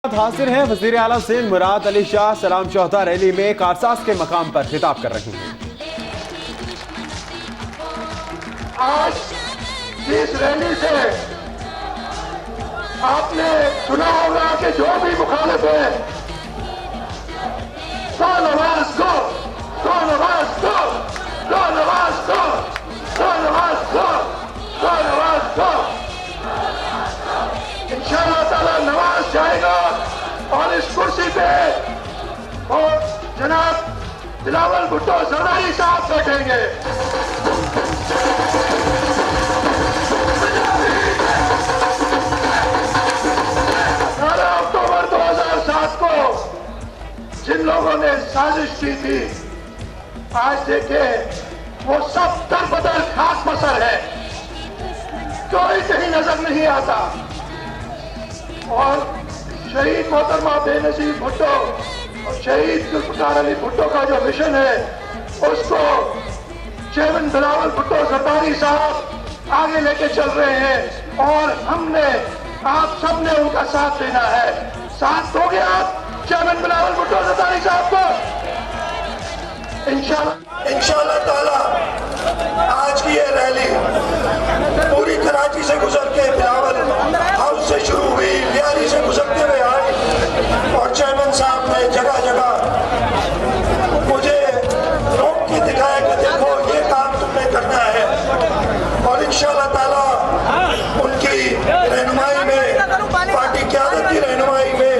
हाजिर हैं वज़ीर आला सिंध मुराद अली शाह सलाम शोहदा रैली में कारसाज के मकाम पर खिताब कर रही हैं। आज इस रैली से आपने सुना होगा कि जो भी मुखालिफ है दो नवाज दो, दो नवाज दो, दो नवाज दो, दो नवाज दो, दो नवाज दो। इंशाअल्लाह ताला नवाज जाएगा और इस कुर्सी पे और जनाब बिलावल भुट्टो जरदारी साहब बैठेंगे। 18 अक्टूबर 2007 को जिन लोगों ने साजिश की थी, आज देखे वो सब दरबदर खाक बसर है, कोई कहीं नजर नहीं आता। और शहीद मोहतरमा बेनजीर भुट्टो और शहीद जुल्फकार अली भुट्टो का जो मिशन है उसको चेयरमैन बिलावल भुट्टो जरदारी साहब आगे लेके चल रहे हैं और हमने आप सबने उनका साथ देना है। साथ दोगे आप चेयरमैन बिलावल भुट्टो जरदारी साहब को? इंशाअल्लाह ताला आज की ये रैली पूरी कराची से गुजर के बिलावल हाउस से शुरू हुई, लियारी से गुजरते हुए आई और चेयरमैन साहब ने जगह जगह मुझे रोक के दिखाया कि देखो ये काम तुमने करना है। और इंशाअल्लाह ताला उनकी रहनुमाई में, पार्टी क़यादत की रहनुमाई में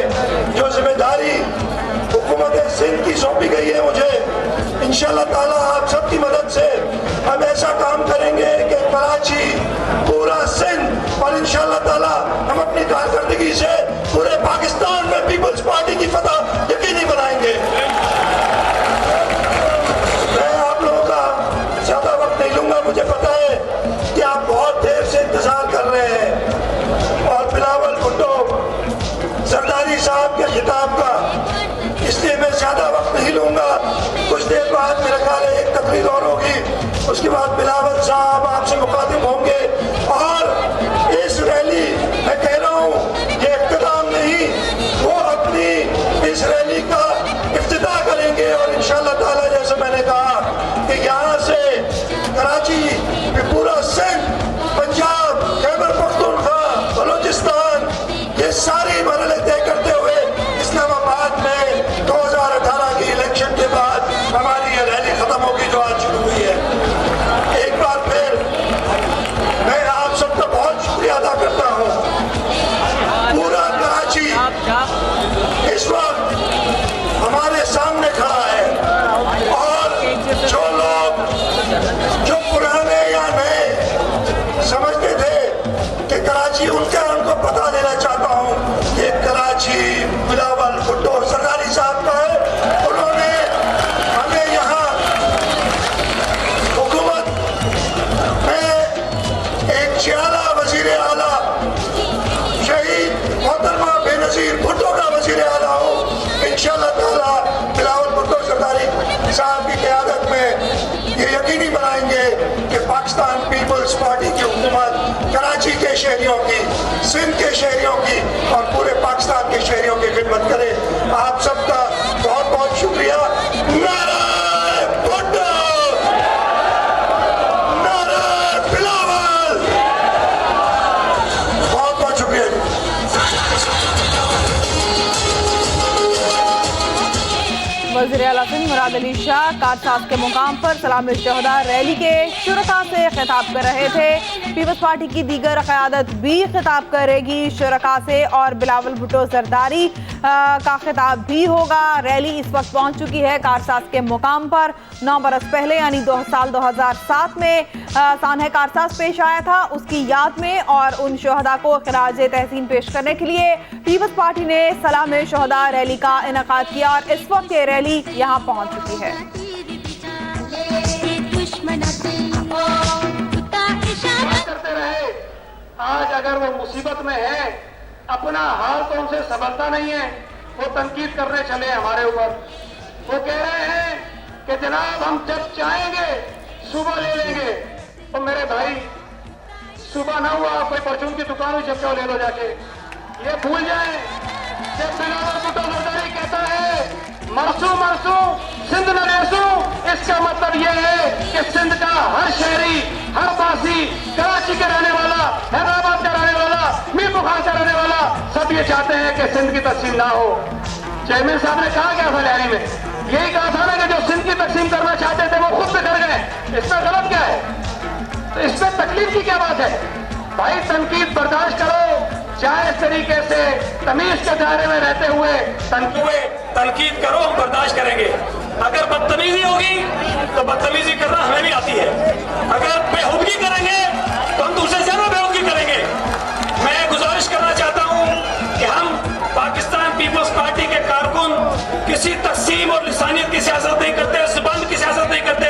जो जिम्मेदारी हुकूमत सिंध की सौंपी गई है मुझे, इंशाअल्लाह ताला आप सबकी मदद से हम ऐसा काम करेंगे कि कराची, पूरा सिंध और इंशाअल्लाह ताला हम अपनी कारकर्दगी से पूरे पाकिस्तान में पीपल्स पार्टी की फतह यकीनी बनाएंगे। मैं आप लोगों का ज्यादा वक्त नहीं लूंगा, मुझे पता है कि आप बहुत देर से इंतजार कर रहे हैं और बिलावल भुट्टो जरदारी साहब के खिताब का, इसलिए मैं ज्यादा वक्त नहीं लूंगा। कुछ देर बाद मेरा ख्याल है एक तकरीर और होगी, उसके बाद बिलावल साहब आपसे मुखातिब होंगे। और इस रैली मैं कह रहा हूँ ये इख्तिताम नहीं, वो अपनी इस रैली का इफ्तिताह करेंगे और इंशाअल्लाह ताला जैसे मैंने कहा कि यहाँ से कराची में पूरा सिंध, पंजाब, खैबर पख्तूनख्वा, बलूचिस्तान, ये सारी मरहले तय करते हुए इस्लामाबाद में 2018 की इलेक्शन के बाद हमारी ये रैली खत्म होगी जो आज शुरू हुई है। एक बार फिर मैं आप सबका बहुत शुक्रिया अदा करता हूँ। पूरा कराची इस वक्त हमारे सामने खड़ा है और जो लोग जो पुराने या नए समझते थे कि कराची उनका, उनको बता देना चाहता हूँ कि कराची बिलावल भुट्टो जरदारी साहब का है। उन्होंने हमें यहाँ हुकूमत में एक जियाला वजीर आला शहीद मोहतरमा बेनजीर भुट्टो का वजीर आला हो। इंशाअल्लाह ताला बिलावल भुट्टो जरदारी साहब की क़यादत में ये यकीनी बनाएंगे कि पाकिस्तान पीपल्स पार्टी की हुकूमत कराची के शहरियों की, सिंध के शहरियों की और पूरे पाकिस्तान के शहरियों की खिदमत करे। आप सबका बहुत बहुत शुक्रिया। नारे भुट्टो, नारे बिलावल, बहुत बहुत शुक्रिया। वज़ीर आला सिंध मुराद अली शाह कारसाज के मुकाम पर सलाम शोहदा रैली के शुरका से खिताब कर रहे थे। पीपल्स पार्टी की दीगर क़यादत भी खिताब करेगी शुरका से और बिलावल भुट्टो जरदारी का खिताब भी होगा। रैली इस वक्त पहुंच चुकी है कारसाज के मुकाम पर। 9 बरस पहले यानी साल 2007 में सानह कारसाज पेश आया था, उसकी याद में और उन शोहदा को खिराज तहसीन पेश करने के लिए पीपल्स पार्टी ने सलाम शोहदा रैली का इनेकाद किया और इस वक्त ये रैली यहाँ पहुंच चुकी है। करते रहे, आज अगर वो मुसीबत में है, अपना हाल तो उनसे संभलता नहीं है, वो तनकीद करने चले हमारे ऊपर। वो कह रहे हैं कि जनाब हम जब चाहेंगे सुबह ले लेंगे। तो मेरे भाई सुबह ना हुआ, कोई परचून की दुकान हुई, जब ले लो जाके। ये भूल जाए कहता है मरसू मरसू सिंध न रेसू, इसका मतलब यह है कि सिंध का हर शहरी, हर बासी, कराची का रहने वाला, हैदराबाद का रहने वाला, मीर बुखार का रहने वाला, सब ये चाहते हैं कि सिंध की तकसीम ना हो। चेयरमैन साहब ने कहा क्या था रैली में? यही कहा था ना कि जो सिंध की तकसीम करना चाहते थे वो खुद से कर गए। इसमें गलत क्या है? तो इसमें तकलीफ की क्या बात है? भाई तनकीद बर्दाश्त करो, चाहे इस तरीके से तमीज के दायरे में रहते हुए तनकीद करो, हम बर्दाश्त करेंगे। अगर बदतमीजी होगी तो बदतमीजी करना हमें भी आती है। अगर बेहुदगी करेंगे तो हम दूसरे ज्यादा बेहुदगी करेंगे। मैं गुजारिश करना चाहता हूं कि हम पाकिस्तान पीपल्स पार्टी के कारकुन किसी तकसीम और लिसानियत की सियासत नहीं करते, जुबान की सियासत नहीं करते।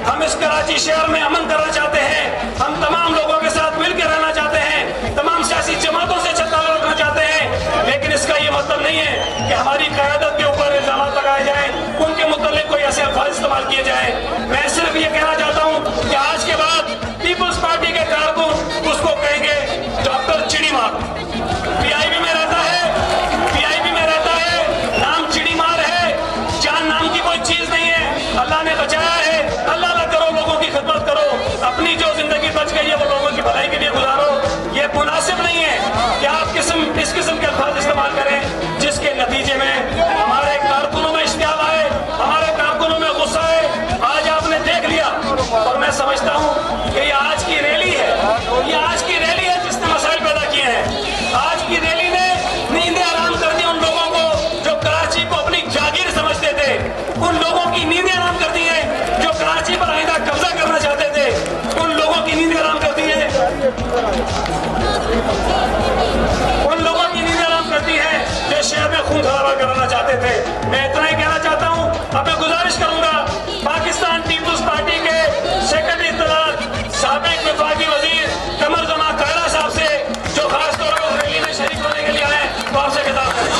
हम इस कराची शहर में अमन करना चाहते हैं। हम तमाम लोगों के साथ मिलकर रहना चाहते हैं, तमाम सियासी जमातों से अच्छा ताल्लुक रखना चाहते हैं। लेकिन इसका ये मतलब नहीं है कि हमारी क़यादत के ऊपर इल्जाम लगाए जाएं, उनके मुतालिक कोई ऐसे अल्फाज इस्तेमाल किए जाएं। मैं सिर्फ ये कहना चाहता हूं कि आज के बाद पीपल्स पार्टी के कारकुन उसको कहेंगे डॉक्टर चिड़ीमार। पीआईबी में रहता है, पीआईबी में रहता है, नाम चिड़ीमार है, जान नाम की कोई चीज नहीं है। अल्लाह ने बचाया है, अल्लाह करो, लोगों की खिदमत करो, अपनी जो जिंदगी बच गई है वो लोगों की भलाई के लिए गुजारो। ये मुनासिब नहीं है कि आप इस किस्म के अल्फाज इस्तेमाल करें जिसके नतीजे में हमारे कारकुनों में इश्तियाल आए, हमारे कारकुनों में गुस्सा है। आज आपने देख लिया और मैं समझता हूं कि ये आज की रैली है, ये आज की रैली है जिसने मसाइल पैदा किए हैं। आज की रैली ने नींदें हराम कर दी उन लोगों को जो कराची को अपनी जागीर समझते थे, उन लोगों की नींदें हराम कर दी है जो कराची पर आइंदा कब्जा करना चाहते थे, उन लोगों की नींदें हराम कर दी है, उन लोगों की नींदें हराम कर दी है जो शहर में खून खराबा कराना चाहते थे। मैं इतना ही कहना चाहता हूं। अब मैं गुजारिश करूंगा पाकिस्तान पीपल्स पार्टी के सेक्रेटरी इत्तलात साबिक वफाकी वजीर कमर जमा कायरा साहब से, जो खासतौर पर रैली में शरीक होने के लिए आए, तो आपसे खिताब करें।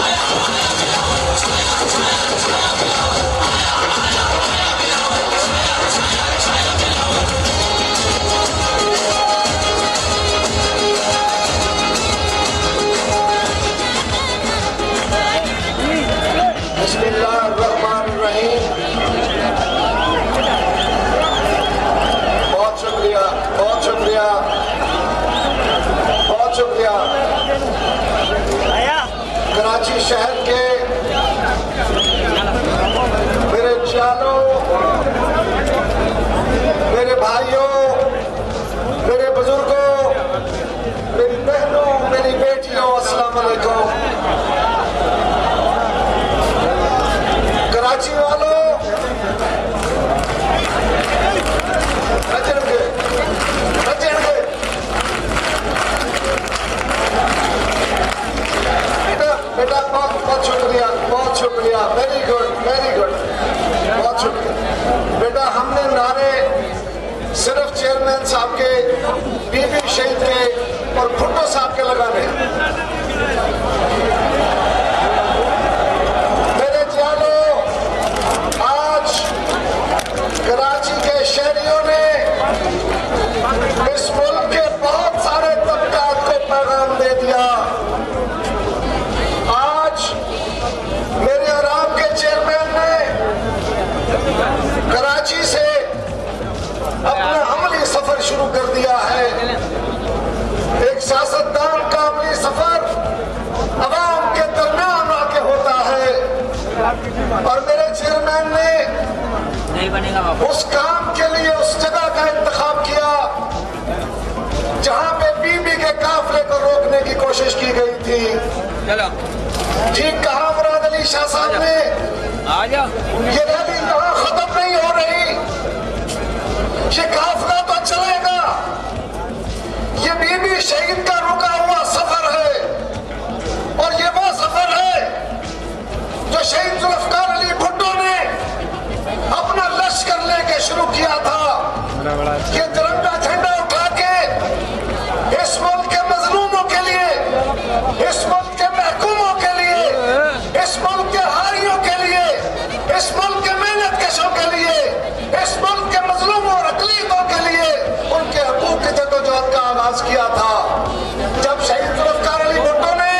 बिस्मिल्लाहिर्रहमानिर्रहीम। बहुत शुक्रिया, बहुत शुक्रिया, बहुत शुक्रिया। कराची शहर के मेरे जानो, मेरे भाइयों, मेरे बुजुर्गों, मेरी बहनों, मेरी बेटियों, अस्सलाम वालेकुम। कराची वालों, बेटा बहुत बहुत शुक्रिया, बहुत शुक्रिया, वेरी गुड, वेरी गुड, बहुत शुक्रिया। बेटा हमने नारे सिर्फ चेयरमैन साहब के, बीबी शहीद के और भुट्टो साहब के लगाने। मेरे जानो, आज कराची के शहरियों ने इस मुल्क के बहुत सारे तबकात को पैगाम दे दिया। आज मेरे और आपके चेयरमैन ने कराची से अपना अमली सफर शुरू कर दिया है। एक सियासतदान का अमली सफर अवाम के दरमियान आके होता है, और मेरे चेयरमैन ने उस काम के लिए उस जगह का इंतखाब किया जहां पे बीबी के काफले को रोकने की कोशिश की गई थी। ठीक कहा मुराद अली शाह साहब ने, ये रैली यहाँ खत्म नहीं हो रही, ये काफला तो चलेगा। ये बीबी शहीद का रुका हुआ सफर है, और ये वो सफर है जो शहीद जुल्फकार अली भुट्टो ने अपना लश्कर लेके शुरू किया था। ये तिरंगा झंडा उठा के इस मुल्क के मजलूमों के लिए, इस मुल्क के महकूमों के लिए, इस मुल्क के हारियों के लिए, इस मुल्क के मेहनत कशों के लिए, इस मुल्क के मजलूमों और अकलीतों के लिए उनके हकूक की जद्दोजहद का आगाज किया था। जब शहीद जुल्फकार अली भुट्टो ने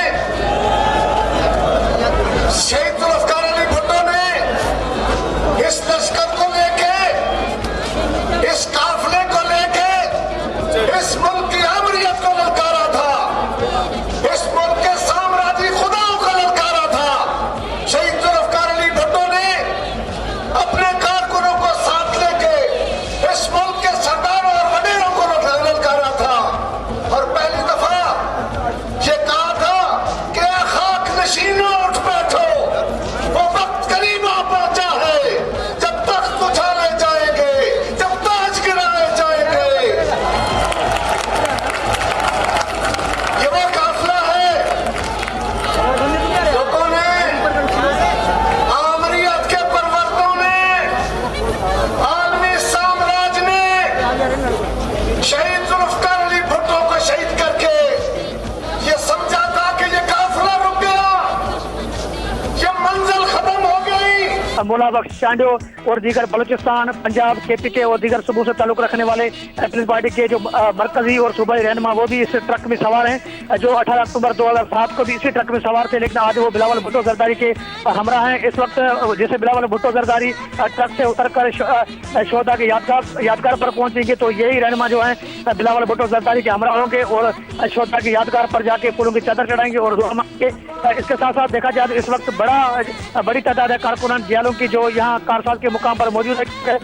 मौला बख्श चांडो और दीगर बलूचिस्तान, पंजाब, KPK और दीगर सूबों से ताल्लुक रखने वाले पीपल्स पार्टी के जो मरकजी और सूबाई रहनुमा वो भी इस ट्रक में सवार हैं, जो 18 अक्टूबर 2007 को भी इसी ट्रक में सवार थे, लेकिन आज वो बिलावल भुट्टो जरदारी के हमरा हैं। इस वक्त जैसे बिलावल भुट्टो जरदारी ट्रक से उतरकर शोहदा के यादगार पर पहुंचेंगे तो यही रहनुमा जो है बिलावल भुट्टो जरदारी के हमरा होंगे और शोहदा की यादगार पर जाके फूलों की चादर चढ़ाएंगे और दुआ मांगेंगे। इसके साथ साथ देखा जाए तो इस वक्त बड़ी तादाद है कारकुनान जियालों की जो यहाँ कारसाज के मुकाम पर मौजूद है।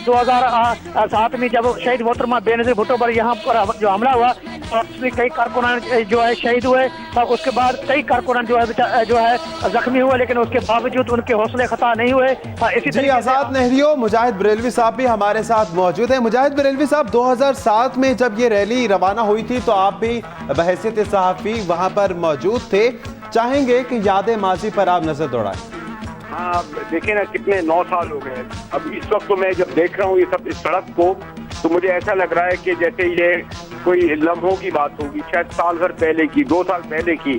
2007 में जब शहीद मोहतरमा बेनजीर भुट्टो पर यहाँ पर जो हमला हुआ उसमें कई कारकुनान जो है शहीद हुए और उसके बाद कई कारकुनान जो है जख्मी हुए, लेकिन उसके बावजूद उनके हौसले खता नहीं हुए। इसी जी आजाद नहरियो, मुजाहिद बरेलवी साहब भी हमारे साथ मौजूद हैं। मुजाहिद बरेलवी साहब, 2007 में जब ये रैली रवाना हुई थी तो आप भी बहैसियत सहाफ़ी वहां पर मौजूद थे, चाहेंगे कि यादें माजी पर आप नजर दौड़ाएं? हाँ, देखिए ना कितने 9 साल हो गए। अब इस वक्त तो मैं जब देख रहा हूँ ये सब इस सड़क को तो मुझे ऐसा लग रहा है कि जैसे ये कोई लम्हों की बात होगी, शायद साल भर पहले की, 2 साल पहले की।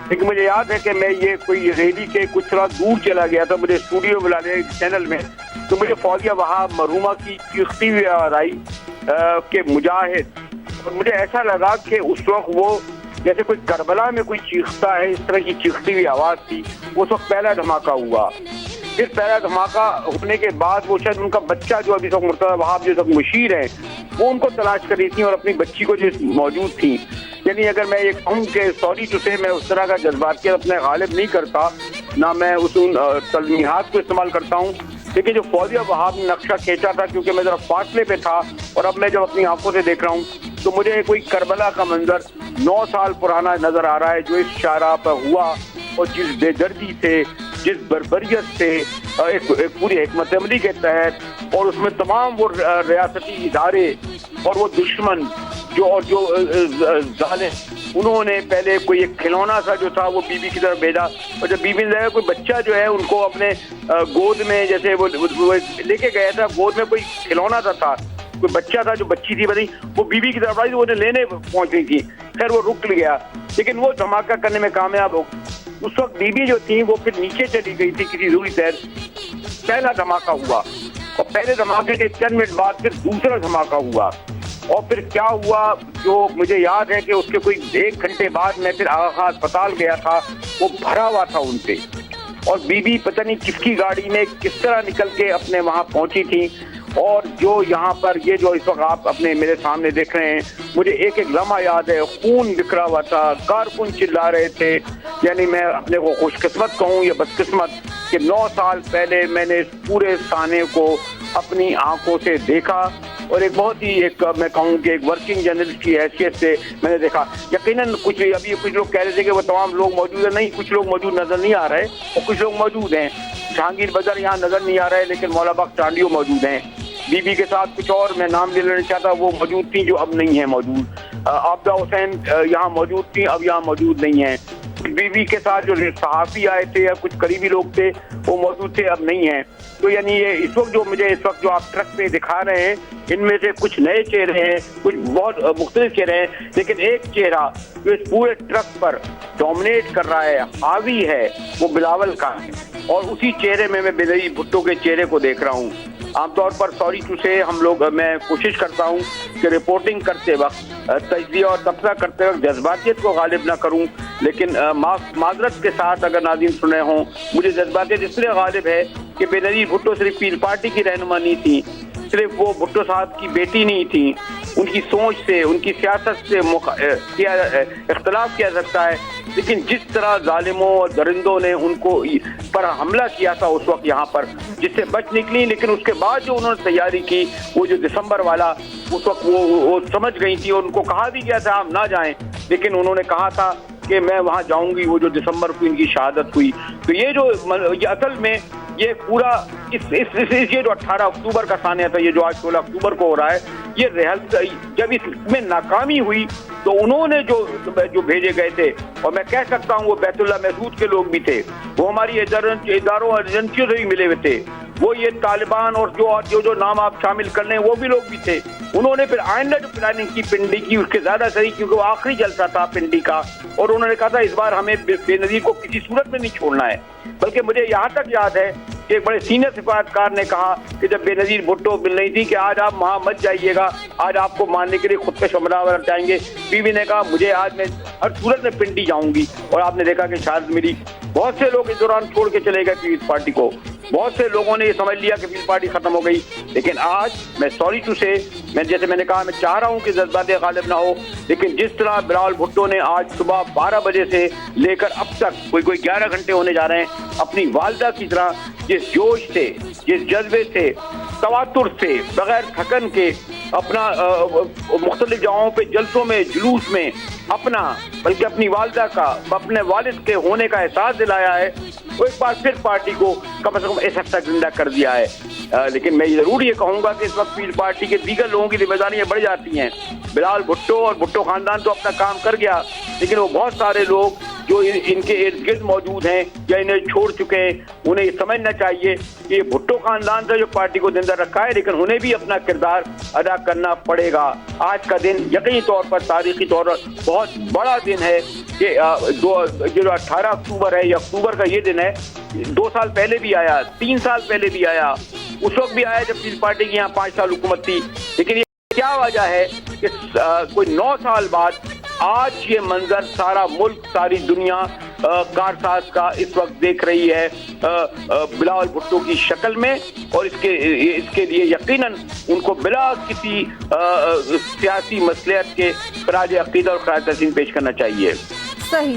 लेकिन मुझे याद है कि मैं ये कोई रैली के कुछ थोड़ा दूर चला गया था, मुझे स्टूडियो बुलाने चैनल में, तो मुझे फौजिया वहाँ मरहूमा की चीखती हुई आवाज आई कि मुजाहिद, और मुझे ऐसा लगा कि उस वक्त वो जैसे कोई करबला में कोई चीखता है इस तरह की चीखती हुई आवाज थी। उस वक्त पहला धमाका हुआ। फिर पहला धमाका होने के बाद वो शायद उनका बच्चा जो अभी तक मुर्तज़ा वहाब जो तक मुशीर है वो उनको तलाश कर रही थी और अपनी बच्ची को जो मौजूद थी। यानी अगर मैं ये कहूँ कि सॉरी टू से मैं उस तरह का जज्बातियत अपने गालिब नहीं करता, ना मैं उस तलमीहात को इस्तेमाल करता हूँ, लेकिन जो फौजिया वहाब ने नक्शा खींचा था, क्योंकि मैं जरा फासले पे था और अब मैं जब अपनी आंखों से देख रहा हूँ तो मुझे कोई करबला का मंजर 9 साल पुराना नजर आ रहा है जो इस शाहराह पर हुआ और जिस बेदर्दी से, जिस बर्बरियत से एक पूरी हिकमत अमली के तहत और उसमें तमाम वो रियासती इदारे और वो दुश्मन जो जालिम उन्होंने पहले कोई एक खिलौना सा जो था वो बीबी की तरफ भेजा, और जब बीबी ने कोई बच्चा जो है उनको अपने गोद में जैसे वो लेके गया था, गोद में कोई खिलौना सा था, कोई बच्चा था जो बच्ची थी बताई, वो बीबी की तरफ आई तो उन्हें लेने पहुंच रही थी। खैर वो रुक गया, लेकिन वो धमाका करने में कामयाब हो। उस वक्त बीबी जो थी वो फिर नीचे चली गई थी किसी दूरी से। पहला धमाका हुआ और पहले धमाके के चंद मिनट बाद फिर दूसरा धमाका हुआ, और फिर क्या हुआ जो मुझे याद है कि उसके कोई 1 घंटे बाद मैं फिर आगा अस्पताल गया था, वो भरा हुआ था उनसे, और बीबी पता नहीं किसकी गाड़ी में किस तरह निकल के अपने वहाँ पहुंची थी। और जो यहाँ पर ये जो इस वक्त आप अपने मेरे सामने देख रहे हैं, मुझे एक एक लम्हा याद है, खून बिखरा हुआ था, कारकुन चिल्ला रहे थे। यानी मैं अपने को खुशकिस्मत कहूँ या बदकिस्मत कि 9 साल पहले मैंने इस पूरे साने को अपनी आंखों से देखा, और एक बहुत ही मैं कहूँ कि एक वर्किंग जर्नलिस्ट की हैसियत से मैंने देखा। यकीनन कुछ अभी कुछ लोग कह रहे थे कि वो तमाम लोग मौजूद है, नहीं, कुछ लोग मौजूद नजर नहीं आ रहे और कुछ लोग मौजूद हैं। जहांगीर बदर यहाँ नजर नहीं आ रहे, लेकिन मौला बख्श चांडियो मौजूद हैं। बीबी के साथ कुछ और मैं नाम ले लेना चाहता, वो मौजूद थी जो अब नहीं है मौजूद। आबदा हुसैन यहाँ मौजूद थी, अब यहाँ मौजूद नहीं है। बीबी के साथ जो सहाफ़ी आए थे या कुछ करीबी लोग थे वो मौजूद थे, अब नहीं है। तो यानी ये इस वक्त जो आप ट्रक पे दिखा रहे हैं, इनमें से कुछ नए चेहरे हैं, कुछ बहुत मुख्तलिफ चेहरे हैं, लेकिन एक चेहरा जो इस पूरे ट्रक पर डोमिनेट कर रहा है, हावी है, वो बिलावल का है, और उसी चेहरे में मैं बेनजीर भुट्टो के चेहरे को देख रहा हूँ। आमतौर पर सॉरी टू से मैं कोशिश करता हूँ कि रिपोर्टिंग करते वक्त, तजज़िया और तबसरा करते वक्त जज्बातियत को गालिब ना करूँ, लेकिन माजरत के साथ अगर नाज़रीन सुने हों, मुझे जज्बातियत इसलिए गालिब है कि बेनजीर भुट्टो सिर्फ पीर पार्टी की रहनुमा नहीं थी, सिर्फ वो भुट्टो साहब की बेटी नहीं थी। उनकी सोच से, उनकी सियासत से इख्तलाफ किया सकता है, लेकिन जिस तरह जालिमों और दरिंदों ने उनको पर हमला किया था उस वक्त यहाँ पर, जिससे बच निकली, लेकिन उसके बाद जो उन्होंने तैयारी की, वो जो दिसंबर वाला, उस वक्त वो समझ गई थी, और उनको कहा भी गया था हम ना जाएं, लेकिन उन्होंने कहा था कि मैं वहाँ जाऊंगी। वो जो दिसंबर को इनकी शहादत हुई, तो ये असल में ये पूरा ये जो 18 अक्टूबर का सानिया था, ये जो आज 16 अक्टूबर को हो रहा है, ये जब इसमें नाकामी हुई तो उन्होंने जो भेजे गए थे, और मैं कह सकता हूँ वो बैतुल्लाह महसूद के लोग भी थे, वो हमारी इदारों और एजेंसियों से भी मिले हुए थे, वो ये तालिबान और जो नाम आप शामिल कर लें वो भी लोग भी थे। उन्होंने फिर आइंदा जो प्लानिंग की पिंडी की, उसके ज्यादा सही, क्योंकि वो आखिरी जलसा था पिंडी का, और उन्होंने कहा था इस बार हमें बेनजीर को किसी सूरत में नहीं छोड़ना है। बल्कि मुझे यहाँ तक याद है कि एक बड़े सीनियर सिफारतकार ने कहा कि जब बेनजीर भुट्टो मिल रही थी कि आज आप वहां मत जाइएगा, आज आपको मारने के लिए खुद पे हमलावर जाएंगे। बीवी ने कहा मुझे आज मैं हर सूरत में पिंडी जाऊंगी, और आपने देखा कि शहादत मिली। बहुत से लोग इस दौरान छोड़ के चले गए पीपल्स पार्टी को, बहुत से लोगों ने ये समझ लिया कि पीपल्स पार्टी खत्म हो गई। लेकिन आज मैं सॉरी टू से, जैसे मैंने कहा, मैं चाह रहा हूं कि जज्बात गालिब ना हो, लेकिन जिस तरह बिलावल भुट्टो ने आज सुबह 12 बजे से लेकर अब तक कोई 11 घंटे होने जा रहे हैं, अपनी वालदा की तरह जिस जोश से, जिस जज्बे से, तवातुर से, बगैर थकन के अपना मुख्तलिफ जगहों पे जलसों में, जुलूस में अपना, बल्कि अपनी वालदा का, अपने वालिद के होने का एहसास दिलाया है, वो एक बार फिर पार्टी को कम से कम इस हद तक जिंदा कर दिया है। लेकिन मैं जरूर ये कहूंगा कि इस वक्त पीपल्स पार्टी के दीगर लोगों की जिम्मेदारियां बढ़ जाती हैं। बिलावल भुट्टो और भुट्टो खानदान तो अपना काम कर गया, लेकिन वो बहुत सारे लोग जो इनके इर्द गिर्द मौजूद हैं या इन्हें छोड़ चुके हैं, उन्हें ये समझना चाहिए कि ये भुट्टो खानदान से जो पार्टी को जिंदा रखा है, लेकिन उन्हें भी अपना किरदार अदा करना पड़ेगा। आज का दिन यकीनी तौर पर, तारीखी तौर पर बहुत बड़ा दिन है कि जो 18 अक्टूबर है, या अक्टूबर का ये दिन है, 2 साल पहले भी आया, 3 साल पहले भी आया, उस वक्त भी आया जब पीपल्स पार्टी की यहाँ 5 साल हुकूमत थी। लेकिन ये क्या वजह है कि कोई 9 साल बाद आज ये मंजर सारा मुल्क, सारी दुनिया कारसाज का इस वक्त देख रही है बिलावल भुट्टो की शक्ल में, और इसके लिए यकीनन उनको बिला किसी सियासी मसलियत के खराज अकीदत और खराज तहसीन पेश करना चाहिए। सही।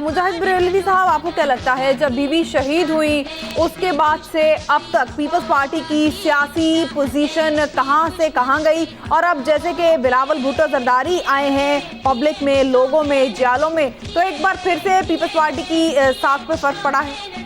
मुजाहिद बरेलवी साहब, आपको क्या लगता है जब बीबी शहीद हुई उसके बाद से अब तक पीपल्स पार्टी की सियासी पोजीशन कहां से कहां गई, और अब जैसे कि बिलावल भुट्टो जरदारी आए हैं पब्लिक में, लोगों में, जालों में, तो एक बार फिर से पीपल्स पार्टी की साख पे फर्क पड़ा है?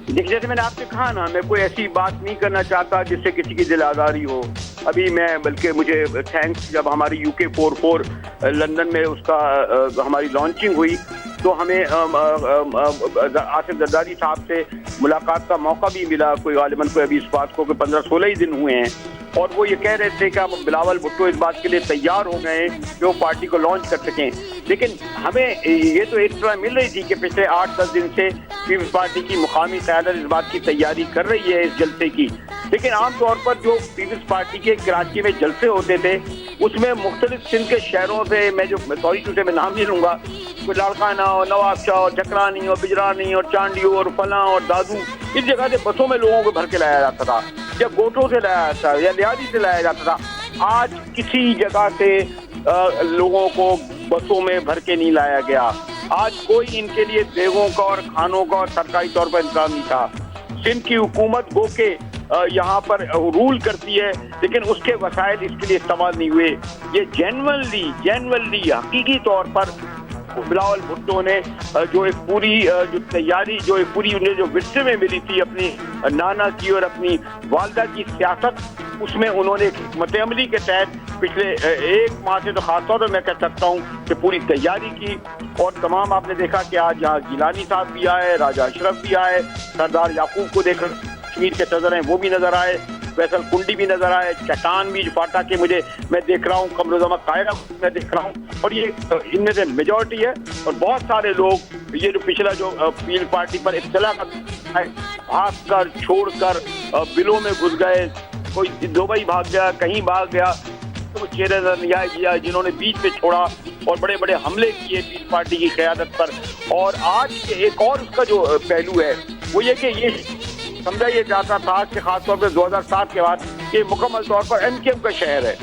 देखिए, जैसे मैंने आपसे कहा ना, मैं कोई ऐसी बात नहीं करना चाहता जिससे किसी की दिल आज़ारी हो। अभी मैं, बल्कि मुझे थैंक्स, जब हमारी UK 44 लंदन में उसका हमारी लॉन्चिंग हुई, तो हमें आसिफ जरदारी साहब से मुलाकात का मौका भी मिला। कोई गालिबन कोई अभी इस बात को 15-16 ही दिन हुए हैं, और वो ये कह रहे थे कि अब बिलावल भुट्टो इस बात के लिए तैयार हो गए हैं कि वो पार्टी को लॉन्च कर सकें। लेकिन हमें ये तो एक तरह मिल रही थी कि पिछले 8-10 दिन से पीपल्स पार्टी की मुकामी क़यादत इस बात की तैयारी कर रही है इस जलसे की। लेकिन आमतौर पर जो पीपल्स पार्टी के कराची में जलसे होते थे, उसमें मुख्तलिफ सिंध के शहरों से, मैं जो सॉरी टू से मैं नाम नहीं लूँगा, कोई लाड़काना और नवाबशाह और जकरानी और बिजरानी और चांडियो और फलां और दादू, इस जगह से बसों में लोगों को भर के लाया जाता था, या गोटों से लाया जाता था, या लिहाजी से लाया जाता था। आज किसी जगह से लोगों को बसों में भर के नहीं लाया गया। आज कोई इनके लिए देगों का और खानों का और सरकारी तौर पर इंतजाम नहीं था। सिंध की हुकूमत गो के यहाँ पर रूल करती है, लेकिन उसके वसाइल इसके लिए इस्तेमाल नहीं हुए। ये जेन्युइनली हकीकी तौर पर बिलावल भुट्टो ने जो एक पूरी जो तैयारी, जो एक पूरी उन्हें जो विरसे में मिली थी अपनी नाना की और अपनी वालदा की सियासत, उसमें उन्होंने हिकमत अमली के तहत पिछले 1 माह से तो खासतौर पर मैं कह सकता हूँ कि पूरी तैयारी की। और तमाम आपने देखा कि आज यहाँ गिलानी साहब भी आए, राजा अशरफ भी आए, सरदार याकूब को देखकर कश्मीर के सदर हैं वो भी नजर आए, फैसल कुंडी भी नजर आए, चट्टान भी फाटा के मैं देख रहा हूँ, कमरुज़्ज़मा कायरा मैं देख रहा हूँ, और ये इनमें से मेजॉरिटी है। और बहुत सारे लोग ये जो पिछला जो पीपल्स पार्टी पर इत्तला भाग कर, छोड़ कर बिलों में घुस गए, कोई दुबई भाग गया, कहीं भाग गया, तो चेहरे न्याय किया जिन्होंने बीच पे छोड़ा और बड़े बड़े हमले किए पीपल्स पार्टी की क़यादत पर। और आज एक और उसका जो पहलू है वो ये कि ये समझा ये जाता था कि खासतौर पर 2007 के बाद ये मुकम्मल तौर पर MKM का शहर है।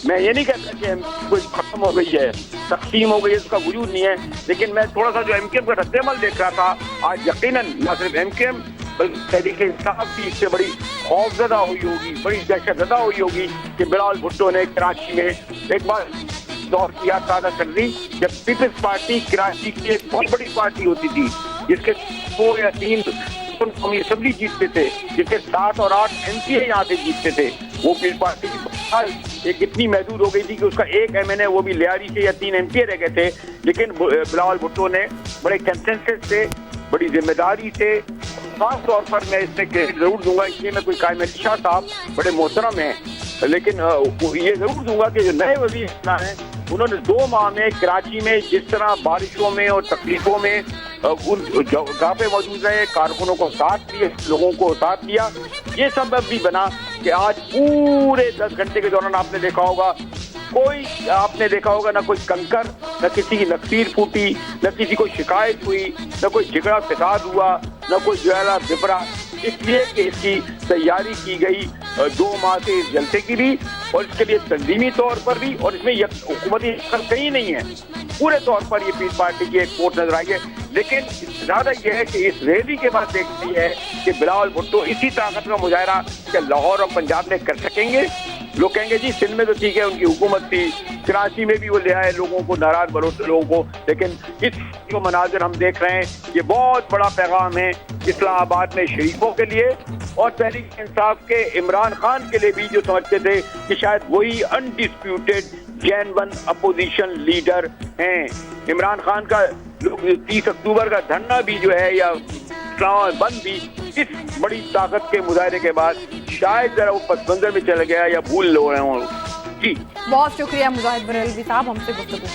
मैं ये नहीं कहता कि कोई खत्म हो गई है, तकसीम हो गई है, उसका वजूद नहीं है, लेकिन मैं थोड़ा सा जो MKM का रद्द-ए-अमल देख रहा था, आज यकीनन न सिर्फ MKM बल्कि तहरीक इंसाफ भी इससे बड़ी खौफजदा हुई होगी, बड़ी दहशतज़दा हुई होगी कि बिलावल भुट्टो ने कराची में एक बार दौर किया ताज़ा कर दी, जब पीपल्स पार्टी कराची की एक बहुत बड़ी पार्टी होती थी, जिसके 2 या 3 कौमी असेंबली जीतते थे, जिसके 7 और 8 MCA यहाँ से जीतते थे। वो पीपल्स पार्टी की एक इतनी महदूद हो गई थी कि उसका 1 MNA वो भी लियारी से या 3 MCA रह गए थे। लेकिन बिलावल भुट्टो ने बड़े कंसेंसस से, बड़ी जिम्मेदारी से, खास तौर पर मैं इसमें क्रेडिट जरूर दूंगा, इसलिए मैं कोई कायम शाह साहब बड़े मोहतरम हैं, लेकिन ये जरूर दूंगा कि जो नए वज़ीर हैं उन्होंने 2 माह में कराची में जिस तरह बारिशों में और तकलीफों में उन जगह पे मौजूद रहे, कारकुनों को साथ दिए, लोगों को साथ दिया। ये सबब भी बना कि आज पूरे 10 घंटे के दौरान आपने देखा होगा ना कोई कंकर, न किसी की नक्सीर फूटी, न किसी को शिकायत हुई, न कोई झगड़ा फिसाद हुआ, न कोई ज्वाला बिपरा, इसलिए कि इसकी तैयारी की गई 2 माह से इस जलसे की भी, और इसके लिए तंजीमी तौर पर भी, और इसमें हुकूमती कहीं नहीं है। पूरे तौर पर ये पीस पार्टी की एक वोट नजर आई है। लेकिन ज्यादा यह है कि इस रैली के बाद देखती है कि बिलावल भुट्टो इसी ताकत का मुजाहरा कि लाहौर और पंजाब में कर सकेंगे। लोग कहेंगे जी सिंध में तो ठीक है, उनकी हुकूमत थी, कराची में भी वो ले आए लोगों को, नाराज भरोसे लोगों को, लेकिन इस जो मनाजिर हम देख रहे हैं ये बहुत बड़ा पैगाम है इस्लामाबाद में शरीफों के लिए और तहरीक इंसाफ के इमरान खान के लिए भी, जो समझते थे कि शायद वही अनडिस्प्यूटेड जेन्युइन अपोजिशन लीडर हैं। इमरान खान का 30 अक्टूबर का धरना भी जो है या इस्लामाबाद बंद भी इस बड़ी ताकत के मुजाहरे के बाद शायद जरा वो पसमंजर में चला गया या भूल लो रहे हों। जी बहुत शुक्रिया मुजाहिद बरेलवी साहब हमसे गुफ्तगू